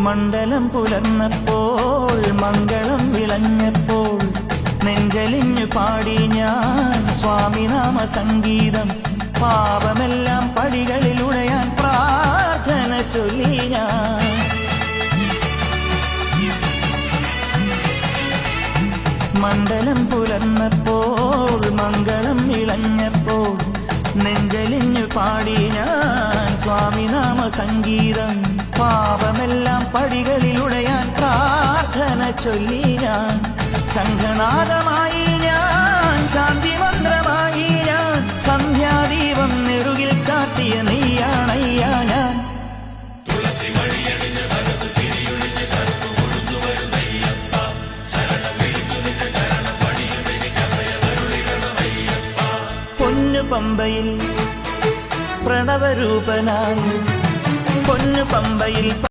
മണ്ഡലം പുലർന്നപ്പോൾ മംഗളം വിളഞ്ഞപ്പോൾ നെഞ്ചലിഞ്ഞു പാടി ഞാൻ സ്വാമിനാമ സംഗീതം. പാപമെല്ലാം പടികളിലുടയാൻ പ്രാർത്ഥന ചൊല്ലി ഞാൻ. മണ്ഡലം പുലർന്നപ്പോൾ മംഗളം ഇളഞ്ഞപ്പോൾ നെഞ്ചലിഞ്ഞു പാടി ഞാൻ സ്വാമിനാമ സംഗീതം. പാപമെല്ലാം പടികളിലുടയാൻ പ്രാർത്ഥന ചൊല്ലി ഞാൻ. ശംഖനാദമായി ഞാൻ, ശാന്തി മന്ത്രമായി ഞാൻ, സന്ധ്യാദീപം നെറുകിൽ കാട്ടിയ നീയാണയ്യ ഞാൻ. പൊന്നു പമ്പയിൽ പ്രണവരൂപനായി, പൊന്നു പമ്പയിൽ